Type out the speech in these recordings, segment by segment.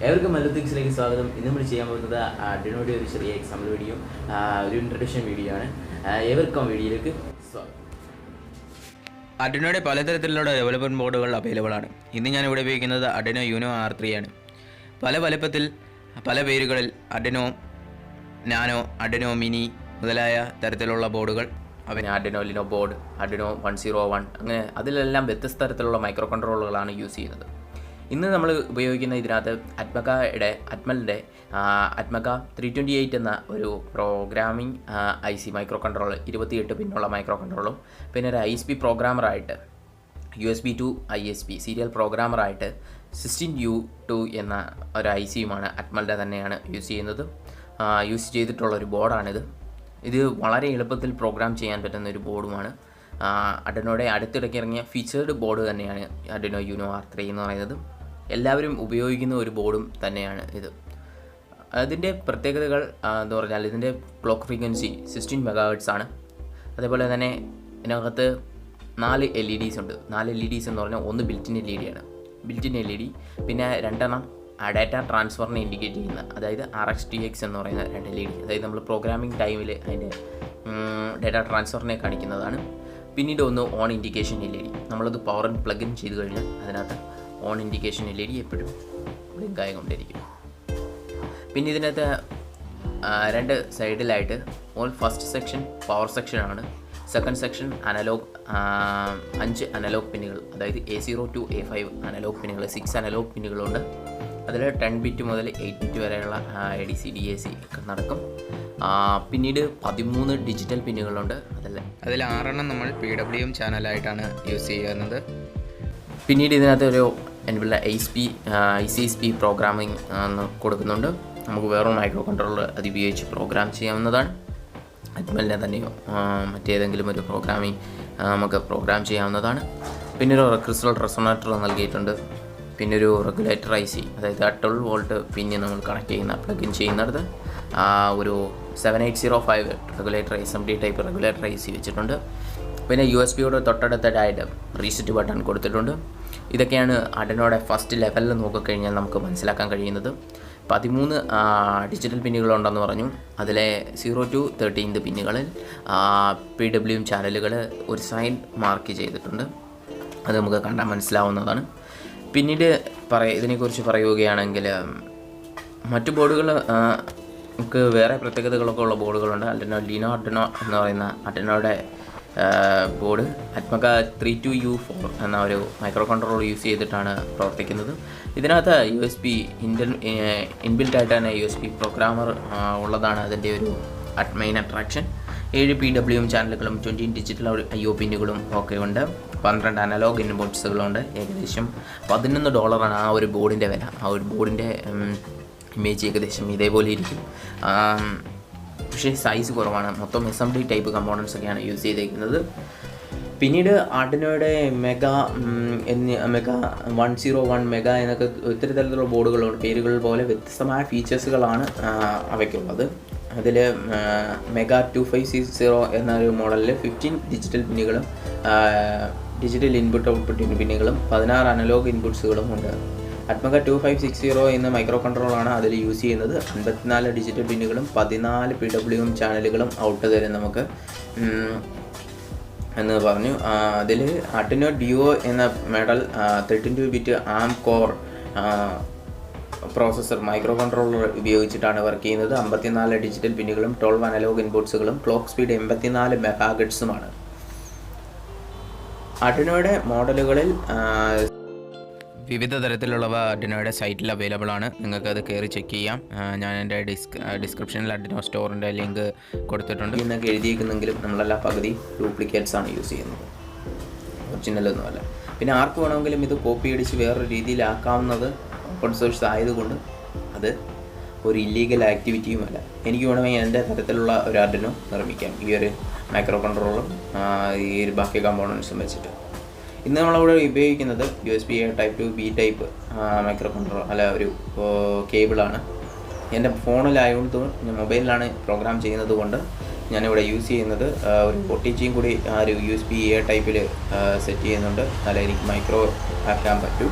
ഏവർക്കും മല്ലത്തിക്സിലേക്ക് സ്വാഗതം. ഇന്ന് നമ്മൾ ചെയ്യാൻ പോകുന്നത് ആർഡിനോയുടെ ഒരു ചെറിയ എക്സാമ്പിൾ വീഡിയോ, ഒരു ഇൻട്രൊഡക്ഷൻ വീഡിയോ ആണ്. ഏവർക്കും വീഡിയോയിലേക്ക് സ്വാഗതം. ആർഡിനോയുടെ പലതരത്തിലുള്ള ഡെവലപ്മെൻറ്റ് ബോർഡുകൾ അവൈലബിൾ ആണ്. ഇന്ന് ഞാൻ ഇവിടെ ഉപയോഗിക്കുന്നത് Arduino Uno R3 ആണ്. പല വലുപ്പത്തിൽ പല പേരുകളിൽ Arduino നാനോ, Arduino മിനി മുതലായ തരത്തിലുള്ള ബോർഡുകൾ അവന് Arduino ലിനോ ബോർഡ്, Arduino 101 അങ്ങനെ അതിലെല്ലാം വ്യത്യസ്ത തരത്തിലുള്ള മൈക്രോ കൺട്രോളുകളാണ് യൂസ് ചെയ്യുന്നത്. ഇന്ന് നമ്മൾ ഉപയോഗിക്കുന്ന ഇതിനകത്ത് അറ്റ്മലിൻ്റെ അറ്റ്മക 328 എന്ന ഒരു പ്രോഗ്രാമിംഗ് IC മൈക്രോ കൺട്രോൾ, 28 പിന്നുള്ള മൈക്രോ കൺട്രോളും, പിന്നെ ഒരു ISP പ്രോഗ്രാമറായിട്ട് USB to ISP സീരിയൽ പ്രോഗ്രാമറായിട്ട് 16U2 എന്ന ഒരു ICയുമാണ് അറ്റ്മലിൻ്റെ തന്നെയാണ് യൂസ് ചെയ്തിട്ടുള്ളൊരു ബോർഡാണിത്. ഇത് വളരെ എളുപ്പത്തിൽ പ്രോഗ്രാം ചെയ്യാൻ പറ്റുന്ന ഒരു ബോർഡുമാണ്. Arduinoയുടെ അടുത്തിടയ്ക്ക് ഇറങ്ങിയ ഫീച്ചേർഡ് ബോർഡ് തന്നെയാണ് Arduino Uno R3 എന്ന് പറയുന്നത്. എല്ലാവരും ഉപയോഗിക്കുന്ന ഒരു ബോർഡും തന്നെയാണ് ഇത്. അതിൻ്റെ പ്രത്യേകതകൾ എന്ന് പറഞ്ഞാൽ ഇതിൻ്റെ ക്ലോക്ക് ഫ്രീക്വൻസി 16 MHz ആണ്. അതേപോലെ തന്നെ ഇതിനകത്ത് 4 LEDs ഉണ്ട്. 4 LEDs എന്ന് പറഞ്ഞാൽ ഒന്ന് ബിൽറ്റിൻ LED, പിന്നെ 2 ഡാറ്റ ട്രാൻസ്ഫറിനെ ഇൻഡിക്കേറ്റ് ചെയ്യുന്ന, അതായത് RxTx എന്ന് പറയുന്ന 2 LED, അതായത് നമ്മൾ പ്രോഗ്രാമിംഗ് ടൈമിൽ അതിൻ്റെ ഡാറ്റ ട്രാൻസ്ഫറിനെ കാണിക്കുന്നതാണ്. പിന്നീട് ഒന്ന് ഓൺ ഇൻഡിക്കേഷൻ LED, നമ്മളത് പവർ ആൻഡ് പ്ലഗ് ഇൻ ചെയ്ത് കഴിഞ്ഞാൽ അതിനകത്ത് ഓൺ ഇൻഡിക്കേഷൻ LED എപ്പോഴും ബ്ലിങ്ക് ആയിക്കൊണ്ടിരിക്കും. പിന്നെ ഇതിനകത്ത് 2 സൈഡിലായിട്ട് ഫസ്റ്റ് സെക്ഷൻ പവർ സെക്ഷനാണ്, സെക്കൻഡ് സെക്ഷൻ അനലോഗ്, 5 അനലോഗ് പിന്നുകൾ, അതായത് A0 to A5 അനലോഗ് പിന്നുകൾ, 6 അനലോഗ് പിന്നുകളുണ്ട്. അതിൽ 10 ബിറ്റ് മുതൽ 8 ബിറ്റ് വരെയുള്ള ADC DAC ഒക്കെ നടക്കും. പിന്നീട് 13 ഡിജിറ്റൽ പിന്നുകളുണ്ട്. അതിൽ 6 നമ്മൾ PWM ചാനലായിട്ടാണ് യൂസ് ചെയ്യുന്നത്. പിന്നീട് ഇതിനകത്ത് ഒരു ICSP പ്രോഗ്രാമിംഗ് കൊടുക്കുന്നുണ്ട്. നമുക്ക് വേറൊരു മൈക്രോ കൺട്രോളർ അത് ഉപയോഗിച്ച് പ്രോഗ്രാം ചെയ്യാവുന്നതാണ്. അറ്റ്മലിനെ തന്നെയോ മറ്റേതെങ്കിലും ഒരു പ്രോഗ്രാമിംഗ് നമുക്ക് പ്രോഗ്രാം ചെയ്യാവുന്നതാണ്. പിന്നെ ഒരു ക്രിസ്റ്റൽ റെസൊണേറ്റർ നൽകിയിട്ടുണ്ട്. പിന്നെ ഒരു റെഗുലേറ്റർ IC, അതായത് 12 വോൾട്ട് പിന്നെ നമ്മൾ കണക്ട് ചെയ്യുന്ന പ്ലഗ് ഇൻ ചെയ്യുന്നിടത്ത് ഒരു 7805 regulator SMD type regulator IC വെച്ചിട്ടുണ്ട്. പിന്നെ USB-യോട് തൊട്ടടുത്തായിട്ട് റീസെറ്റ് ബട്ടൺ കൊടുത്തിട്ടുണ്ട്. ഇതൊക്കെയാണ് Arduinoയുടെ ഫസ്റ്റ് ലെവലിൽ നോക്കിക്കഴിഞ്ഞാൽ നമുക്ക് മനസ്സിലാക്കാൻ കഴിയുന്നത്. 13 ഡിജിറ്റൽ പിന്നുകളുണ്ടെന്ന് പറഞ്ഞു. അതിലെ 0 to 13 പിന്നുകളിൽ PWM ചാനലുകൾ ഒരു സൈൻ മാർക്ക് ചെയ്തിട്ടുണ്ട്. അത് നമുക്ക് കണ്ടാൽ മനസ്സിലാവുന്നതാണ്. പിന്നീട് ഇതിനെക്കുറിച്ച് പറയുകയാണെങ്കിൽ മറ്റു ബോർഡുകൾ നമുക്ക് വേറെ പ്രത്യേകതകളൊക്കെ ഉള്ള ബോർഡുകളുണ്ട്. Arduino എന്ന് പറയുന്ന Arduinoയുടെ ബോർഡ് അറ്റ്മക 32U4 എന്ന ഒരു മൈക്രോ കൺട്രോളർ യൂസ് ചെയ്തിട്ടാണ് പ്രവർത്തിക്കുന്നത്. ഇതിനകത്ത് USB ഇൻബിൽറ്റ് ആയിട്ട് തന്നെ USB പ്രോഗ്രാമർ ഉള്ളതാണ് അതിൻ്റെ ഒരു മെയിൻ അട്രാക്ഷൻ. 7 PWM ചാനലുകളും 20 ഡിജിറ്റൽ IO പിന്നുകളും ഒക്കെ ഉണ്ട്. 12 അനലോഗ് ഇൻപുട്സുകളുണ്ട്. ഏകദേശം $11 ആ ഒരു ബോർഡിൻ്റെ വില. ആ ഒരു ബോർഡിൻ്റെ ഇമേജ് ഏകദേശം ഇതേപോലെ ഇരിക്കും. പക്ഷേ സൈസ് കുറവാണ്. മൊത്തം SMD ടൈപ്പ് കമ്പോണൻസ് ഒക്കെയാണ് യൂസ് ചെയ്തേക്കുന്നത്. പിന്നീട് Arduinoയുടെ മെഗ 101 മെഗ എന്നൊക്കെ ഒത്തിരി തരത്തിലുള്ള ബോർഡുകളുണ്ട്. പേരുകൾ പോലെ വ്യത്യസ്തമായ ഫീച്ചേഴ്സുകളാണ് അവയ്ക്കുള്ളത്. അതിൽ മെഗ 2560 എന്നൊരു മോഡലിൽ 15 ഡിജിറ്റൽ പിന്നുകളും ഡിജിറ്റൽ ഇൻപുട്ട് ഔട്ട്പുട്ട് പിന്നുകളും 16 അനലോഗ് ഇൻപുട്സുകളും ഉണ്ട്. അറ്റ്മക 2560 എന്ന മൈക്രോ കൺട്രോളാണ് അതിൽ യൂസ് ചെയ്യുന്നത്. 54 ഡിജിറ്റൽ പിന്നുകളും 14 PWM ചാനലുകളും ഔട്ട് തരും നമുക്ക് എന്ന് പറഞ്ഞു. അതിൽ Arduino Duo എന്ന model 32 bit ARM core processor microcontroller ഉപയോഗിച്ചിട്ടാണ് വർക്ക് ചെയ്യുന്നത്. 54 ഡിജിറ്റൽ പിന്നുകളും 12 അനലോഗ് ഇൻപുട്സുകളും ക്ലോക്ക് സ്പീഡ് 84 MHz. Arduinoയുടെ മോഡലുകളിൽ വിവിധ തരത്തിലുള്ളവ Arduinoയുടെ സൈറ്റിൽ അവൈലബിൾ ആണ്. നിങ്ങൾക്ക് അത് കയറി ചെക്ക് ചെയ്യാം. ഞാൻ എൻ്റെ ഡിസ്ക്രിപ്ഷനിൽ Arduino സ്റ്റോറിൻ്റെ ലിങ്ക് കൊടുത്തിട്ടുണ്ട്. എന്നൊക്കെ എഴുതിയിരിക്കുന്നെങ്കിലും നമ്മളെല്ലാം പകുതി ഡ്യൂപ്ലിക്കേറ്റ്സ് ആണ് യൂസ് ചെയ്യുന്നത്, ഒറിജിനലൊന്നുമല്ല. പിന്നെ ആർക്ക് വേണമെങ്കിലും ഇത് കോപ്പി അടിച്ച് വേറൊരു രീതിയിലാക്കാവുന്നത് ഓപ്പൺ സോഴ്സ് ആയതുകൊണ്ട് അത് ഒരു ഇല്ലീഗൽ ആക്ടിവിറ്റിയുമല്ല. എനിക്ക് വേണമെങ്കിൽ എൻ്റെ തരത്തിലുള്ള ഒരു Arduino നിർമ്മിക്കാം, ഈ ഒരു മൈക്രോ കൺട്രോളറും ഈ ഒരു ബാക്കി കമ്പോണൻസും വെച്ചിട്ട്. ഇന്ന് നമ്മളിവിടെ ഉപയോഗിക്കുന്നത് USB-A type two B type micro controller ഒരു കേബിളാണ്. എൻ്റെ ഫോണിലായതുകൊണ്ട് ഞാൻ മൊബൈലിലാണ് പ്രോഗ്രാം ചെയ്യുന്നത് കൊണ്ട് ഞാനിവിടെ യൂസ് ചെയ്യുന്നത് ഒരു OTGയും കൂടി ഒരു USB-A ടൈപ്പിൽ സെറ്റ് ചെയ്യുന്നുണ്ട്. എന്നാലേ എനിക്ക് മൈക്രോ ആക്കാൻ പറ്റൂ.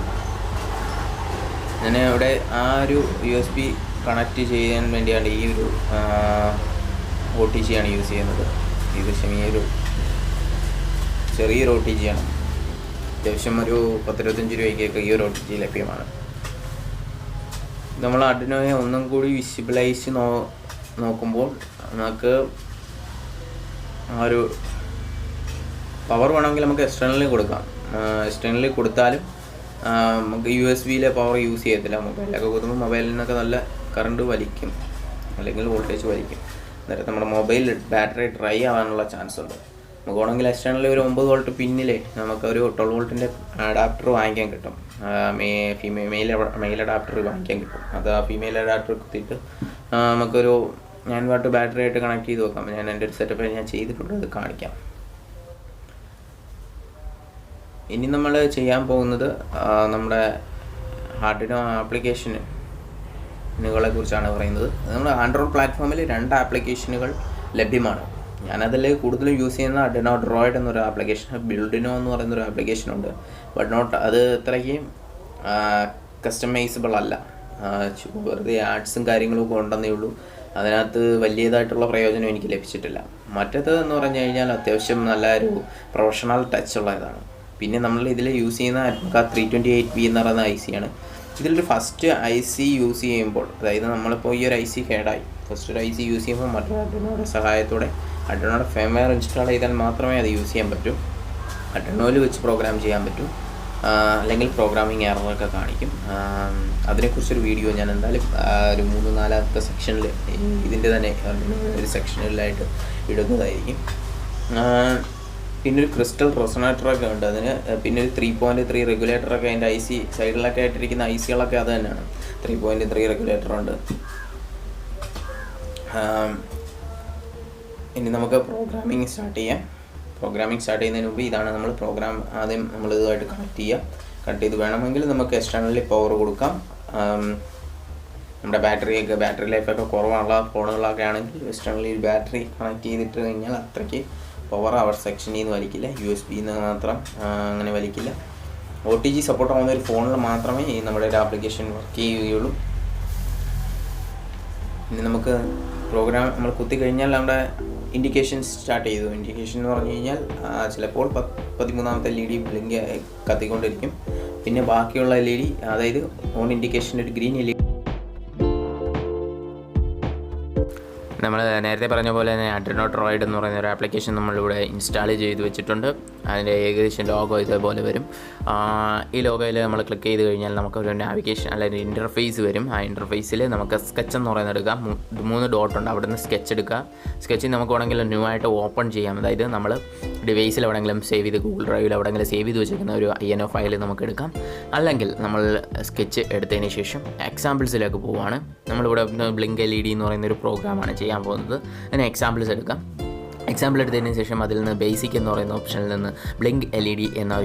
ഞാൻ ഇവിടെ ആ ഒരു USB കണക്റ്റ് ചെയ്യാൻ വേണ്ടിയാണ് ഈ ഒരു OTG ആണ് യൂസ് ചെയ്യുന്നത്. ഇത് ചെറിയൊരു OTG ആണ്. അത്യാവശ്യം ഒരു 10-25 രൂപയ്ക്കൊക്കെ ഈ ഒരു OTG ലഭ്യമാണ്. നമ്മൾ ആർഡിനോയെ ഒന്നും കൂടി വിസിബിളൈസ് നോക്കുമ്പോൾ നമുക്ക് ആ ഒരു പവർ വേണമെങ്കിൽ നമുക്ക് എക്സ്റ്റേണലി കൊടുക്കാം. എക്സ്റ്റേണലി കൊടുത്താലും നമുക്ക് USB-യിലെ പവർ യൂസ് ചെയ്യത്തില്ല. മൊബൈലിലൊക്കെ കൊടുക്കുമ്പോൾ മൊബൈലിൽ നിന്നൊക്കെ നല്ല കറണ്ട് വലിക്കും, അല്ലെങ്കിൽ വോൾട്ടേജ് വലിക്കും. അന്നേരം നമ്മുടെ മൊബൈൽ ബാറ്ററി ഡ്രൈ ആവാനുള്ള ചാൻസ് ഉണ്ട്. നമുക്ക് വേണമെങ്കിൽ എക്സ്റ്റേണലി ഒരു 9 വോൾട്ട് പിന്നിലെ നമുക്കൊരു 12 വോൾട്ടിൻ്റെ അഡാപ്റ്റർ വാങ്ങിക്കാൻ കിട്ടും. മെയിൽ അഡാപ്റ്റർ വാങ്ങിക്കാൻ കിട്ടും. അത് ആ ഫീമെയിൽ അഡാപ്റ്റർ കുത്തിയിട്ട് നമുക്കൊരു 9 വാട്ട് ബാറ്ററി ആയിട്ട് കണക്ട് ചെയ്ത് വെക്കാം. ഞാൻ എൻ്റെ ഒരു സെറ്റപ്പ് ഞാൻ ചെയ്തിട്ടുണ്ട്, അത് കാണിക്കാം. ഇനി നമ്മൾ ചെയ്യാൻ പോകുന്നത് നമ്മുടെ ആർഡിനോ ആപ്ലിക്കേഷനുകളെ കുറിച്ചാണ് പറയുന്നത്. നമ്മുടെ ആൻഡ്രോയിഡ് പ്ലാറ്റ്ഫോമിൽ 2 ആപ്ലിക്കേഷനുകൾ ലഭ്യമാണ്. ഞാനതിൽ കൂടുതലും യൂസ് ചെയ്യുന്ന ആർഡിനോ ഡ്രോയിഡ് എന്നൊരു ആപ്ലിക്കേഷൻ, ബിൽഡിനോ എന്ന് പറയുന്നൊരു ആപ്ലിക്കേഷനുണ്ട്. ബട്ട് നോട്ട് അത് അത്രയ്ക്കും കസ്റ്റമൈസബിൾ അല്ല. വെറുതെ ആഡ്സും കാര്യങ്ങളും ഒക്കെ ഉണ്ടെന്നേ ഉള്ളൂ. അതിനകത്ത് വലിയതായിട്ടുള്ള പ്രയോജനം എനിക്ക് ലഭിച്ചിട്ടില്ല. മറ്റേത് എന്ന് പറഞ്ഞു കഴിഞ്ഞാൽ അത്യാവശ്യം നല്ലൊരു പ്രൊഫഷണൽ ടച്ച് ഉള്ള ഇതാണ്. പിന്നെ നമ്മൾ ഇതിൽ യൂസ് ചെയ്യുന്ന അറ്റ്മക 328V എന്ന് പറയുന്ന IC ആണ്. ഇതിലൊരു ഫസ്റ്റ് IC യൂസ് ചെയ്യുമ്പോൾ, അതായത് നമ്മളിപ്പോൾ ഈ ഒരു IC കേടായി, ഫസ്റ്റ് ഒരു IC യൂസ് ചെയ്യുമ്പോൾ മറ്റൊരു ആർഡിനോയുടെ സഹായത്തോടെ ആർഡിനോയുടെ ഫേംവെയർ ഇൻസ്റ്റാൾ ചെയ്താൽ മാത്രമേ അത് യൂസ് ചെയ്യാൻ പറ്റൂ. ആർഡിനോയിൽ വെച്ച് പ്രോഗ്രാം ചെയ്യാൻ പറ്റും, അല്ലെങ്കിൽ പ്രോഗ്രാമിംഗ് എററൊക്കെ കാണിക്കും. അതിനെക്കുറിച്ചൊരു വീഡിയോ ഞാൻ എന്തായാലും ഒരു 3-4 സെക്ഷനിൽ ഇതിൻ്റെ തന്നെ ഒരു സെക്ഷനിലായിട്ട് ഇടുന്നതായിരിക്കും. പിന്നെ ഒരു ക്രിസ്റ്റൽ റെസൊണേറ്ററൊക്കെ ഉണ്ട് അതിന്. പിന്നെ ഒരു 3.3 റെഗുലേറ്ററൊക്കെ അതിൻ്റെ IC സൈഡിലൊക്കെ ആയിട്ടിരിക്കുന്ന IC-കളൊക്കെ അത് തന്നെയാണ്. 3.3 റെഗുലേറ്ററുണ്ട്. ഇനി നമുക്ക് പ്രോഗ്രാമിംഗ് സ്റ്റാർട്ട് ചെയ്യാം. പ്രോഗ്രാമിംഗ് സ്റ്റാർട്ട് ചെയ്യുന്നതിന് മുമ്പ് ഇതാണ് നമ്മൾ പ്രോഗ്രാം ആദ്യം നമ്മൾ ഇതുമായിട്ട് കണക്ട് ചെയ്ത് വേണമെങ്കിൽ നമുക്ക് എക്സ്റ്റേണലി പവർ കൊടുക്കാം. നമ്മുടെ ബാറ്ററി ലൈഫൊക്കെ കുറവുള്ള ഫോണുകളൊക്കെ ആണെങ്കിൽ എക്സ്റ്റേണലി ബാറ്ററി കണക്ട് ചെയ്തിട്ട് കഴിഞ്ഞാൽ അത്രയ്ക്ക് പവർ അവർ സെക്ഷനിൽ നിന്ന് വലിക്കില്ല. USB-ന്ന് മാത്രം അങ്ങനെ വലിക്കില്ല. OTG സപ്പോർട്ട് ആവുന്ന ഒരു ഫോണിൽ മാത്രമേ ഈ നമ്മുടെ ഒരു ആപ്ലിക്കേഷൻ വർക്ക് ചെയ്യുകയുള്ളൂ. ഇനി നമുക്ക് പ്രോഗ്രാം നമ്മൾ കുത്തി കഴിഞ്ഞാൽ നമ്മുടെ ഇൻഡിക്കേഷൻ സ്റ്റാർട്ട് ചെയ്തു. ഇൻഡിക്കേഷൻ എന്ന് പറഞ്ഞു കഴിഞ്ഞാൽ ചിലപ്പോൾ 13ാമത്തെ LED ബ്ലിങ്ക് കത്തിക്കൊണ്ടിരിക്കും. പിന്നെ ബാക്കിയുള്ള LED, അതായത് ഓൺ ഇൻഡിക്കേഷൻ ഒരു ഗ്രീൻ LED. നമ്മൾ നേരത്തെ പറഞ്ഞ പോലെ തന്നെ ആർഡിനോ ഡ്രോയിഡ് എന്ന് പറയുന്ന ഒരു ആപ്ലിക്കേഷൻ നമ്മളിവിടെ ഇൻസ്റ്റാൾ ചെയ്ത് വെച്ചിട്ടുണ്ട്. അതിൻ്റെ ഏകദേശം ലോഗോ ഇതേപോലെ വരും. ഈ ലോഗോയിൽ നമ്മൾ ക്ലിക്ക് ചെയ്ത് കഴിഞ്ഞാൽ നമുക്കൊരു നാവിഗേഷൻ അല്ലെങ്കിൽ ഇൻ്റർഫേസ് വരും. ആ ഇൻ്റർഫേസിൽ നമുക്ക് സ്കെച്ച് എന്ന് പറയുന്നത് എടുക്കാം. 3 ഡോട്ടുണ്ട്, അവിടെ നിന്ന് സ്കെച്ച് എടുക്കുക. സ്കെച്ച് നമുക്ക് വേണമെങ്കിൽ ന്യൂ ആയിട്ട് ഓപ്പൺ ചെയ്യാം. അതായത് നമ്മൾ ഡിവൈസിൽ എവിടെയെങ്കിലും സേവ് ചെയ്ത് ഗൂഗിൾ ഡ്രൈവിൽ എവിടെയെങ്കിലും സേവ് ചെയ്ത് വെച്ചിരിക്കുന്ന ഒരു INO ഫയൽ നമുക്ക് എടുക്കാം. അല്ലെങ്കിൽ നമ്മൾ സ്കെച്ച് എടുത്തതിന് ശേഷം എക്സാമ്പിൾസിലേക്ക് പോവുകയാണ്. നമ്മളിവിടെ ബ്ലിങ്ക് LED എന്ന് പറയുന്ന ഒരു പ്രോഗ്രാമാണ് ചെയ്യാൻ പോകുന്നത്. അതിന് എക്സാമ്പിൾസ് എടുക്കാം. എക്സാമ്പിൾ എടുത്തതിന് ശേഷം അതിൽ നിന്ന് ബേസിക് എന്ന് പറയുന്ന ഓപ്ഷനിൽ നിന്ന് ബ്ലിങ്ക് LED എന്ന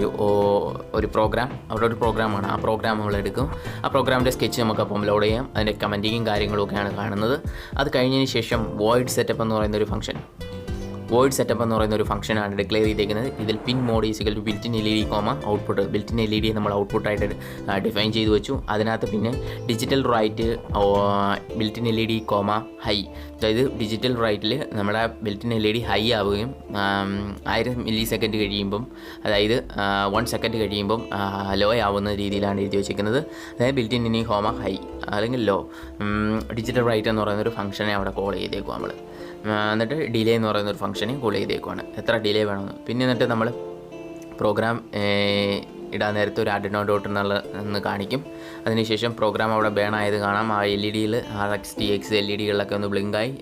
ഒരു പ്രോഗ്രാം, അവിടെ ഒരു പ്രോഗ്രാമാണ്. ആ പ്രോഗ്രാം നമ്മൾ എടുക്കും. ആ പ്രോഗ്രാമിൻ്റെ സ്കെച്ച് നമുക്ക് അപ്പം ലോഡ് ചെയ്യാം. അതിൻ്റെ കമൻറ്റിങ്ങും കാര്യങ്ങളൊക്കെയാണ് കാണുന്നത്. അത് കഴിഞ്ഞതിന് ശേഷം വോയിഡ് സെറ്റപ്പ് എന്ന് പറയുന്ന ഒരു ഫംഗ്ഷൻ, വോയിഡ് സെറ്റപ്പ് എന്ന് പറയുന്ന ഒരു ഫംഗ്ഷനാണ് ഡിക്ലെയർ ചെയ്തേക്കുന്നത്. ഇതിൽ പിൻ മോഡ് ഈസിക്കൽ to built in LED, output. Built in LED നമ്മൾ ഔട്ട്പുട്ടായിട്ട് ഡിഫൈൻ ചെയ്ത് വെച്ചു. അതിനകത്ത് പിന്നെ digital write built in LED, high. അതായത് ഡിജിറ്റൽ റൈറ്റിൽ നമ്മുടെ ബിൽറ്റിൻ LED ഹൈ ആവുകയും 1000 മില്ലി സെക്കൻഡ് കഴിയുമ്പം, അതായത് 1 സെക്കൻഡ് കഴിയുമ്പം ലോ ആവുന്ന രീതിയിലാണ് എഴുതി വെച്ചിരിക്കുന്നത്. അതായത് ബിൽറ്റിൻ ഇനി ഹൈ അല്ലെങ്കിൽ ലോ. ഡിജിറ്റൽ റൈറ്റ് എന്ന് പറയുന്നൊരു ഫംഗ്ഷനെ അവിടെ കോൾ ചെയ്തേക്കും നമ്മൾ. എന്നിട്ട് ഡിലേ എന്ന് പറയുന്ന ഒരു ഫംഗ്ഷനെ കോൾ ചെയ്തേക്കുവാണ്, എത്ര ഡിലേ വേണമെന്ന്. പിന്നെ എന്നിട്ട് നമ്മൾ പ്രോഗ്രാം ഇടാൻ നേരത്തെ ഒരു ആർഡിനോ ഡോട്ട് എന്ന് കാണിക്കും. അതിനുശേഷം പ്രോഗ്രാം അവിടെ ബേൺ ആയത് കാണാം. ആ LED-യിൽ RX TX LED-കളിലൊക്കെ ഒന്ന് ബ്ലിങ്കായി.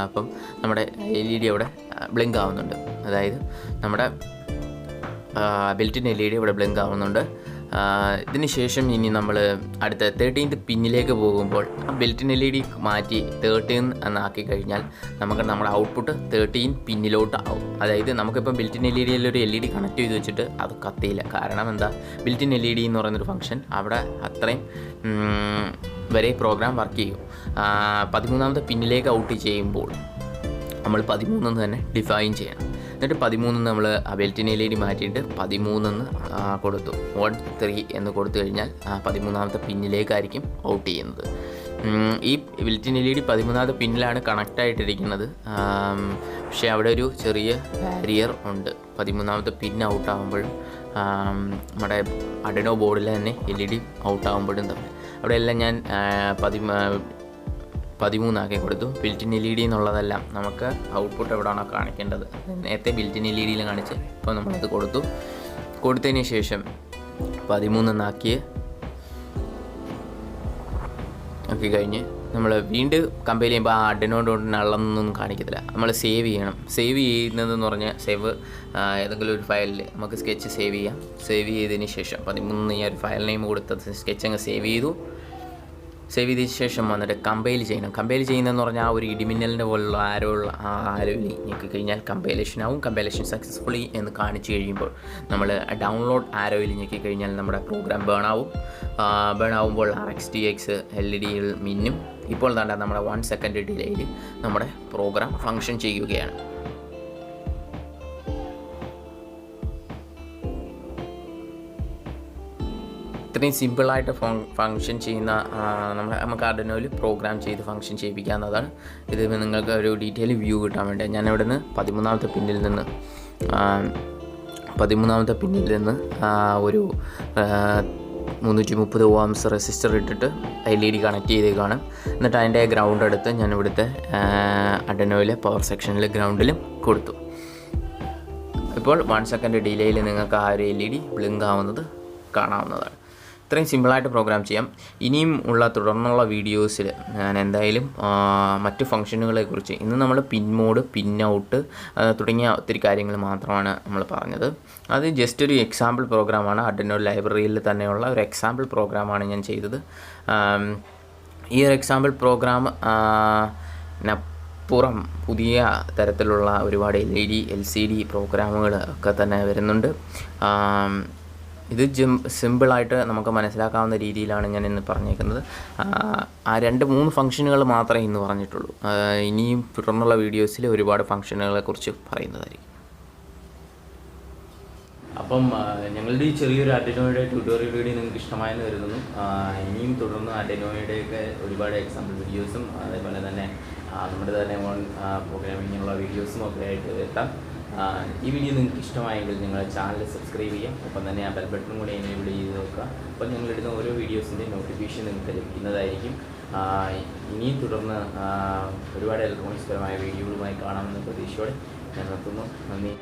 അപ്പം നമ്മുടെ LED അവിടെ ബ്ലിങ്ക് ആവുന്നുണ്ട്. അതായത് നമ്മുടെ ബിൽറ്റിൻ LED ഇവിടെ ബ്ലിങ്ക് ആവുന്നുണ്ട്. ഇതിന് ശേഷം ഇനി നമ്മൾ അടുത്ത 13th പിന്നിലേക്ക് പോകുമ്പോൾ ആ ബിൽറ്റിൻ LED മാറ്റി 13 എന്നാക്കി കഴിഞ്ഞാൽ നമുക്ക് നമ്മുടെ ഔട്ട്പുട്ട് 13 പിന്നിലോട്ട് ആവും. അതായത് നമുക്കിപ്പോൾ ബിൽറ്റിൻ LED-യിൽ ഒരു LED കണക്ട് ചെയ്ത് വെച്ചിട്ട് അത് കത്തിയില്ല. കാരണം എന്താ, ബിൽറ്റിൻ LED എന്ന് പറയുന്നൊരു ഫംഗ്ഷൻ അവിടെ അത്രയും വരെ പ്രോഗ്രാം വർക്ക് ചെയ്യും. 13ാമത്തെ പിന്നിലേക്ക് ഔട്ട് ചെയ്യുമ്പോൾ നമ്മൾ 13 തന്നെ ഡിഫൈൻ ചെയ്യണം. എന്നിട്ട് 13 നമ്മൾ ആ ബെൽറ്റിൻ LED മാറ്റിയിട്ട് 13 കൊടുത്തു. 1 3 എന്ന് കൊടുത്തു കഴിഞ്ഞാൽ 13ാമത്തെ പിന്നിലേക്കായിരിക്കും ഔട്ട് ചെയ്യുന്നത്. ഈ ബെൽറ്റിൻ LED 13ാമത്തെ പിന്നിലാണ് കണക്റ്റായിട്ടിരിക്കുന്നത്. പക്ഷേ അവിടെ ഒരു ചെറിയ ബാരിയർ ഉണ്ട്. 13ാമത്തെ പിൻ ഔട്ടാകുമ്പോഴും നമ്മുടെ അർഡിനോ ബോർഡിൽ തന്നെ LED ഔട്ടാകുമ്പോഴും തമ്മിൽ അവിടെയെല്ലാം ഞാൻ 13 ആക്കി കൊടുത്തു. ബിൽറ്റിൻ LED എന്നുള്ളതെല്ലാം നമുക്ക് ഔട്ട്പുട്ട് എവിടെയാണോ കാണിക്കേണ്ടത്, നേരത്തെ ബിൽറ്റിൻ LED കാണിച്ച് ഇപ്പോൾ നമ്മളത് കൊടുത്തതിന് ശേഷം 13 ആക്കി കഴിഞ്ഞ് നമ്മൾ വീണ്ടും കമ്പയർ ചെയ്യുമ്പോൾ ആ അർഡിനോയോട് അളന്നൊന്നും കാണിക്കത്തില്ല. നമ്മൾ സേവ് ചെയ്യണം. സേവ് ചെയ്യുന്നതെന്ന് പറഞ്ഞാൽ ഏതെങ്കിലും ഒരു ഫയലിൽ നമുക്ക് സ്കെച്ച് സേവ് ചെയ്യാം. സേവ് ചെയ്തതിന് ശേഷം 13 ഈ ഒരു ഫയൽ നെയിം കൊടുത്തത് സ്കെച്ച് അങ്ങ് സേവ് ചെയ്തു. സേവ് ചെയ്തതിന് ശേഷം വന്നിട്ട് കമ്പൈൽ ചെയ്യണം. കമ്പൈൽ ചെയ്യുന്നതെന്ന് പറഞ്ഞാൽ ആ ഒരു ഇടിമിന്നലിൻ്റെ പോലുള്ള ആരോയിൽ ഞെക്കി കഴിഞ്ഞാൽ കമ്പൈലേഷൻ ആവും. കമ്പൈലേഷൻ സക്സസ്ഫുള്ളി എന്ന് കാണിച്ചു കഴിയുമ്പോൾ നമ്മൾ ഡൗൺലോഡ് ആരോയിൽ ഞെക്കി കഴിഞ്ഞാൽ നമ്മുടെ പ്രോഗ്രാം ബേൺ ആവുമ്പോൾ RxTx LED മിന്നും. ഇപ്പോൾ തന്നെ നമ്മുടെ 1 സെക്കൻഡ് ഡിലേയിൽ നമ്മുടെ പ്രോഗ്രാം ഫങ്ഷൻ ചെയ്യുകയാണ്. ഇത്രയും സിമ്പിളായിട്ട് ഫങ്ഷൻ ചെയ്യുന്ന നമുക്ക് ആർഡിനോയിൽ പ്രോഗ്രാം ചെയ്ത് ഫങ്ഷൻ ചെയ്യിപ്പിക്കാവുന്നതാണ്. ഇത് നിങ്ങൾക്ക് ഒരു ഡീറ്റെയിൽ വ്യൂ കിട്ടാൻ വേണ്ടി ഞാൻ ഇവിടെ നിന്ന് 13ാമത്തെ പിന്നിൽ നിന്ന് ഒരു 330 ohms റെസിസ്റ്റർ ഇട്ടിട്ട് LED കണക്ട് ചെയ്തേക്കാണ്. എന്നിട്ട് അതിൻ്റെ ഗ്രൗണ്ട് എടുത്ത് ഞാൻ ഇവിടുത്തെ ആർഡിനോയിലെ പവർ സെക്ഷനിൽ ഗ്രൗണ്ടിലും കൊടുത്തു. ഇപ്പോൾ 1 സെക്കൻഡ് ഡിലേയിൽ നിങ്ങൾക്ക് ആ ഒരു LED ബ്ലിങ്ക് ആവുന്നത് കാണാവുന്നതാണ്. ഇത്രയും സിമ്പിളായിട്ട് പ്രോഗ്രാം ചെയ്യാം. ഇനിയും ഉള്ള തുടർന്നുള്ള വീഡിയോസിൽ ഞാൻ എന്തായാലും മറ്റ് ഫംഗ്ഷനുകളെക്കുറിച്ച്, ഇന്ന് നമ്മൾ പിൻ മോഡ്, പിൻ ഔട്ട് തുടങ്ങിയ ഒത്തിരി കാര്യങ്ങൾ മാത്രമാണ് നമ്മൾ പറഞ്ഞത്. അത് ജസ്റ്റ് ഒരു എക്സാമ്പിൾ പ്രോഗ്രാമാണ്. ആർഡിനോ ലൈബ്രറിയിൽ തന്നെയുള്ള ഒരു എക്സാമ്പിൾ പ്രോഗ്രാമാണ് ഞാൻ ചെയ്തത്. ഈ ഒരു എക്സാമ്പിൾ പ്രോഗ്രാം പുറം പുതിയ തരത്തിലുള്ള ഒരുപാട് LED LCD പ്രോഗ്രാമുകൾ ഒക്കെ തന്നെ വരുന്നുണ്ട്. ഇത് സിമ്പിളായിട്ട് നമുക്ക് മനസ്സിലാക്കാവുന്ന രീതിയിലാണ് ഞാൻ ഇന്ന് പറഞ്ഞേക്കുന്നത്. ആ 2-3 ഫംഗ്ഷനുകൾ മാത്രമേ ഇന്ന് പറഞ്ഞിട്ടുള്ളൂ. ഇനിയും തുടർന്നുള്ള വീഡിയോസിൽ ഒരുപാട് ഫംഗ്ഷനുകളെക്കുറിച്ച് പറയുന്നതായിരിക്കും. അപ്പം ഞങ്ങളുടെ ഈ ചെറിയൊരു ആർഡിനോയുടെ ട്യൂട്ടോറിയൽ വീഡിയോ നിങ്ങൾക്ക് ഇഷ്ടമായെന്ന് കരുതുന്നു. ഇനിയും തുടർന്ന് ആർഡിനോയുടെയൊക്കെ ഒരുപാട് എക്സാമ്പിൾ വീഡിയോസും അതേപോലെ തന്നെ നമ്മുടെ തന്നെ ഓൺ പ്രോഗ്രാമിങ്ങിനുള്ള വീഡിയോസും ഒക്കെ ആയിട്ട് എത്താം. ഈ വീഡിയോ നിങ്ങൾക്ക് ഇഷ്ടമായെങ്കിൽ നിങ്ങളുടെ ചാനൽ സബ്സ്ക്രൈബ് ചെയ്യാം. ഒപ്പം തന്നെ ആ ബെൽ ബട്ടണും കൂടി എനേബിൾ ചെയ്ത് നോക്കുക. അപ്പോൾ ഞങ്ങളിടുന്ന ഓരോ വീഡിയോസിൻ്റെ നോട്ടിഫിക്കേഷൻ നിങ്ങൾക്ക് ലഭിക്കുന്നതായിരിക്കും. ഇനിയും തുടർന്ന് ഒരുപാട് ഇലക്ട്രോണിക്സ് പരമായ വീഡിയോകളുമായി കാണാമെന്ന പ്രതീക്ഷയോടെ ഞാൻ നിർത്തുന്നു. നന്ദി.